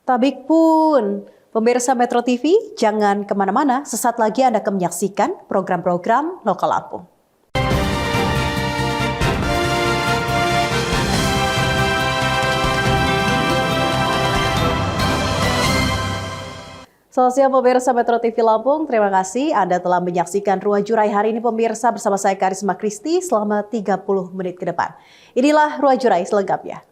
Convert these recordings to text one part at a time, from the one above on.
Tabik pun, pemirsa Metro TV, jangan kemana-mana, sesaat lagi Anda akan menyaksikan program-program Lokal Lampung. Selamat siang pemirsa Metro TV Lampung, terima kasih Anda telah menyaksikan Ruang Jurai hari ini pemirsa bersama saya Karisma Kristi selama 30 menit ke depan. Inilah Ruang Jurai selengkapnya.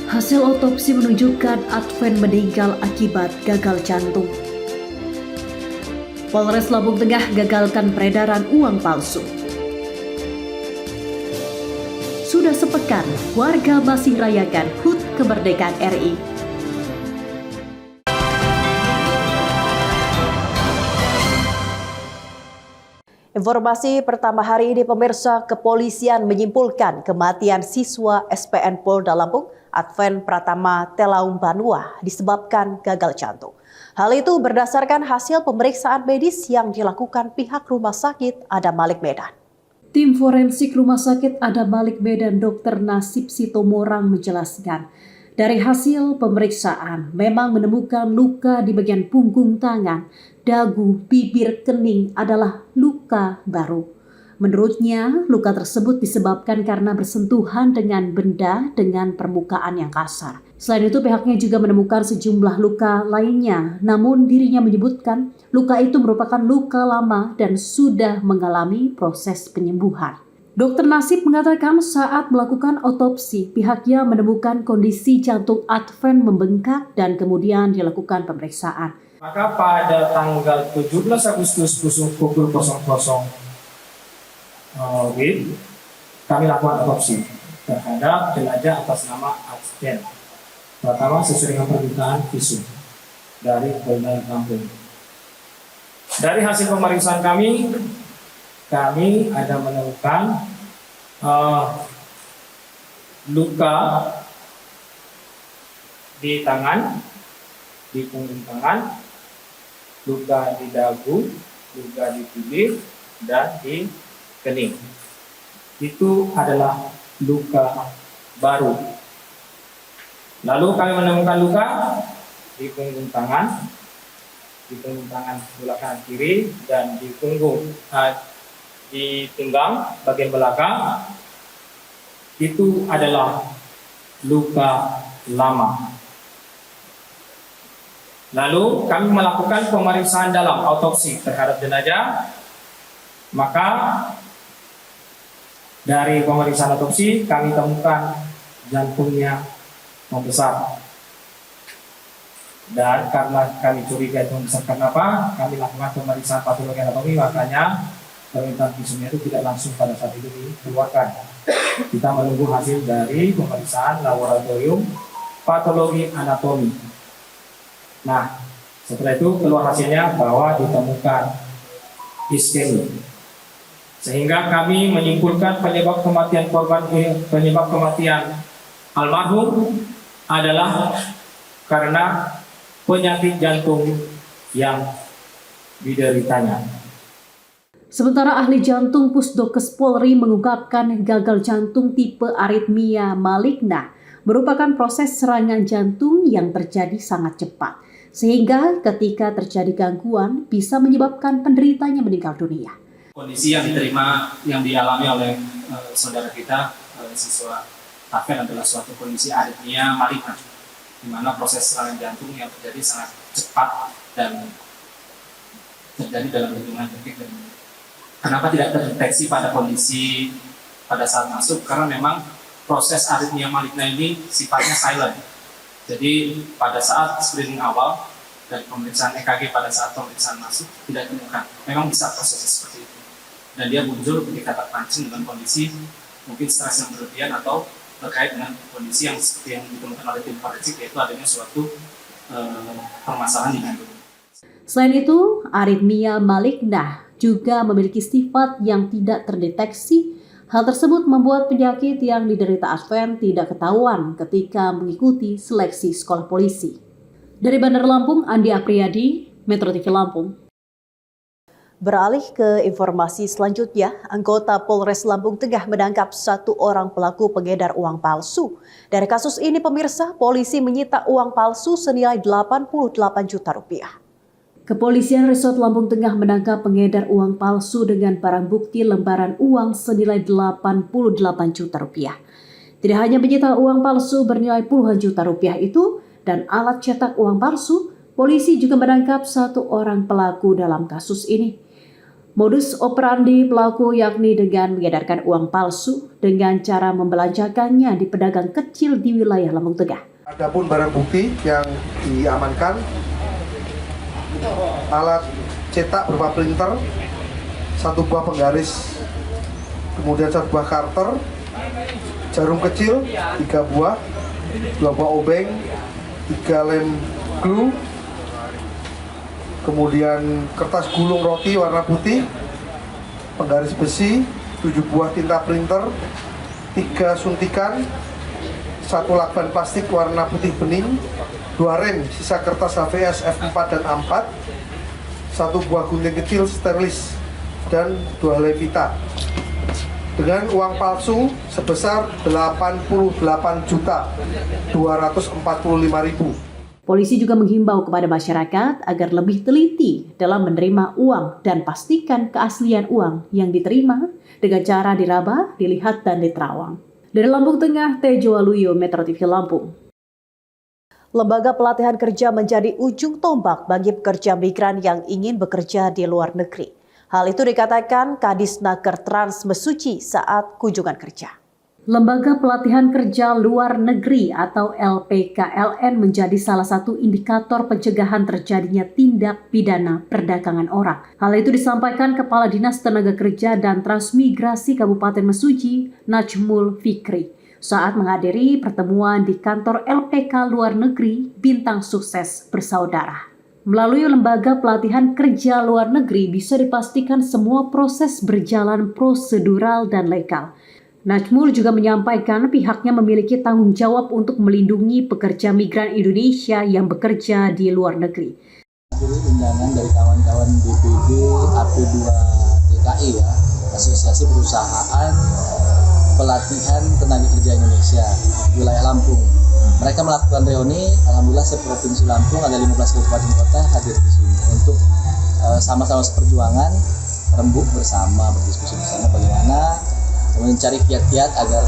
Hasil otopsi menunjukkan Adven meninggal akibat gagal jantung. Polres Lampung Tengah gagalkan peredaran uang palsu. Sudah sepekan, warga masih rayakan HUT kemerdekaan RI. Informasi pertama hari ini pemirsa, kepolisian menyimpulkan kematian siswa SPN Polda Lampung Adven Pratama Telaum Banua disebabkan gagal jantung. Hal itu berdasarkan hasil pemeriksaan medis yang dilakukan pihak Rumah Sakit Adam Malik Medan. Tim forensik Rumah Sakit Adam Malik Medan Dr. Nasib Sitomorang menjelaskan, dari hasil pemeriksaan memang menemukan luka di bagian punggung tangan, dagu, bibir, kening adalah luka baru. Menurutnya, luka tersebut disebabkan karena bersentuhan dengan benda dengan permukaan yang kasar. Selain itu, pihaknya juga menemukan sejumlah luka lainnya. Namun dirinya menyebutkan luka itu merupakan luka lama dan sudah mengalami proses penyembuhan. Dr. Nasib mengatakan saat melakukan otopsi, pihaknya menemukan kondisi jantung Adven membengkak dan kemudian dilakukan pemeriksaan. Maka pada tanggal 17 Agustus pukul 00 kami lakukan otopsi terhadap jenazah atas nama Adven Pratama sesuai dengan permintaan visum dari Polda Lampung. Dari hasil pemeriksaan kami ada menemukan luka di tangan, di punggung tangan, luka di dagu, luka di bibir, dan di kening. Itu adalah luka baru. Lalu kami menemukan luka di punggung tangan sebelah kanan kiri, dan di punggung di pinggang bagian belakang. Itu adalah luka lama. Lalu kami melakukan pemeriksaan dalam autopsi terhadap jenazah. Maka dari pemeriksaan otopsi kami temukan jantungnya membesar. Dan karena kami curiga itu membesar karena apa? Kami lakukan pemeriksaan patologi anatomi, makanya permintaan visumnya itu tidak langsung pada saat itu dikeluarkan. Kita menunggu hasil dari pemeriksaan laboratorium patologi anatomi. Nah, setelah itu keluar hasilnya bahwa ditemukan iskemi. Sehingga kami menyimpulkan penyebab kematian almarhum adalah karena penyakit jantung yang dideritanya. Sementara ahli jantung Pusdokes Polri mengungkapkan gagal jantung tipe aritmia maligna merupakan proses serangan jantung yang terjadi sangat cepat, sehingga ketika terjadi gangguan bisa menyebabkan penderitanya meninggal dunia. Kondisi yang dialami oleh saudara kita, siswa Adven adalah suatu kondisi aritmia maligna, di mana proses serangan jantung yang terjadi sangat cepat dan terjadi dalam hitungan detik. Kenapa tidak terdeteksi pada saat masuk? Karena memang proses aritmia maligna ini sifatnya silent. Jadi pada saat screening awal dan pemeriksaan EKG pada saat pemeriksaan masuk tidak ditemukan. Memang bisa prosesnya seperti itu. Dan dia muncul ketika terpancing dengan kondisi mungkin stres yang berlebihan atau terkait dengan kondisi yang seperti yang ditemukan oleh tim forensik, yaitu adanya suatu permasalahan di jantung. Selain itu, aritmia maligna juga memiliki sifat yang tidak terdeteksi. Hal tersebut membuat penyakit yang diderita Adven tidak ketahuan ketika mengikuti seleksi sekolah polisi. Dari Bandar Lampung, Andi Apriyadi, Metro TV Lampung. Beralih ke informasi selanjutnya, anggota Polres Lampung Tengah menangkap 1 orang pelaku pengedar uang palsu. Dari kasus ini pemirsa, polisi menyita uang palsu senilai 88 juta rupiah. Kepolisian Resort Lampung Tengah menangkap pengedar uang palsu dengan barang bukti lembaran uang senilai 88 juta rupiah. Tidak hanya menyita uang palsu bernilai puluhan juta rupiah itu dan alat cetak uang palsu, polisi juga menangkap 1 orang pelaku dalam kasus ini. Modus operandi pelaku yakni dengan mengedarkan uang palsu dengan cara membelanjakannya di pedagang kecil di wilayah Lampung Tengah. Adapun barang bukti yang diamankan, alat cetak berupa printer, 1 buah penggaris, kemudian 1 buah karter, jarum kecil 3 buah, 2 buah obeng, 3 lem glue, kemudian kertas gulung roti warna putih, penggaris besi, 7 buah tinta printer, 3 suntikan, 1 lakban plastik warna putih bening, 2 rem sisa kertas HVS F4 dan A4, 1 buah gunting kecil sterilis, dan 2 helai pita. Dengan uang palsu sebesar 88.245.000. Polisi juga menghimbau kepada masyarakat agar lebih teliti dalam menerima uang dan pastikan keaslian uang yang diterima dengan cara diraba, dilihat, dan diterawang. Dari Lampung Tengah, Tejo Waluyo, Metro TV Lampung. Lembaga pelatihan kerja menjadi ujung tombak bagi pekerja migran yang ingin bekerja di luar negeri. Hal itu dikatakan Kadisnaker Trans Mesuji saat kunjungan kerja. Lembaga Pelatihan Kerja Luar Negeri atau LPKLN menjadi salah satu indikator pencegahan terjadinya tindak pidana perdagangan orang. Hal itu disampaikan Kepala Dinas Tenaga Kerja dan Transmigrasi Kabupaten Mesuji, Najmul Fikri, saat menghadiri pertemuan di kantor LPK Luar Negeri Bintang Sukses Bersaudara. Melalui Lembaga Pelatihan Kerja Luar Negeri bisa dipastikan semua proses berjalan prosedural dan legal. Najmul juga menyampaikan pihaknya memiliki tanggung jawab untuk melindungi pekerja migran Indonesia yang bekerja di luar negeri. Undangan dari kawan-kawan DPD AP2 TKI ya, Asosiasi Perusahaan Pelatihan Tenaga Kerja Indonesia di wilayah Lampung. Mereka melakukan reuni, alhamdulillah seprovinsi Lampung ada 15 kabupaten kota hadir di sini untuk sama-sama seperjuangan, rembuk bersama, berdiskusi bersama bagaimana mencari kiat-kiat agar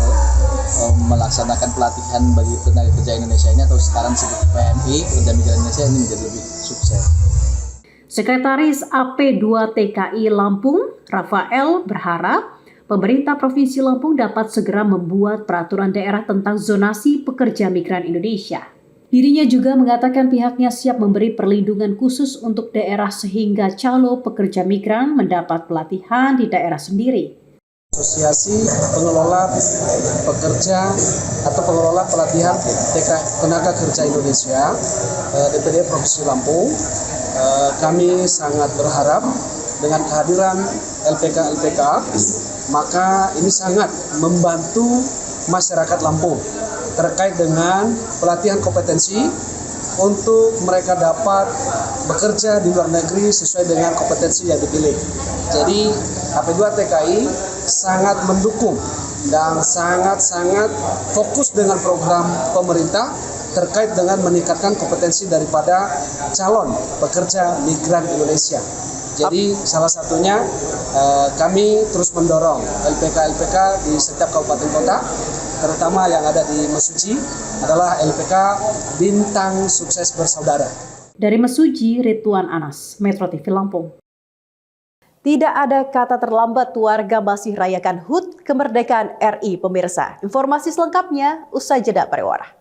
melaksanakan pelatihan bagi tenaga kerja Indonesia ini atau sekarang disebut PMI, pekerja migran Indonesia ini menjadi lebih sukses. Sekretaris AP2 TKI Lampung, Rafael, berharap pemerintah Provinsi Lampung dapat segera membuat peraturan daerah tentang zonasi pekerja migran Indonesia. Dirinya juga mengatakan pihaknya siap memberi perlindungan khusus untuk daerah sehingga calon pekerja migran mendapat pelatihan di daerah sendiri. Asosiasi pengelola pekerja atau pengelola pelatihan tenaga kerja Indonesia DPD Provinsi Lampung, kami sangat berharap dengan kehadiran LPK maka ini sangat membantu masyarakat Lampung terkait dengan pelatihan kompetensi untuk mereka dapat bekerja di luar negeri sesuai dengan kompetensi yang dipilih. Jadi AP2 TKI sangat mendukung dan sangat fokus dengan program pemerintah terkait dengan meningkatkan kompetensi daripada calon pekerja migran Indonesia. Jadi salah satunya kami terus mendorong LPK di setiap kabupaten kota, terutama yang ada di Mesuji adalah LPK Bintang Sukses Bersaudara. Dari Mesuji, Ridwan Anas, Metro TV Lampung. Tidak ada kata terlambat, warga masih rayakan HUT kemerdekaan RI pemirsa. Informasi selengkapnya usai jeda pariwara.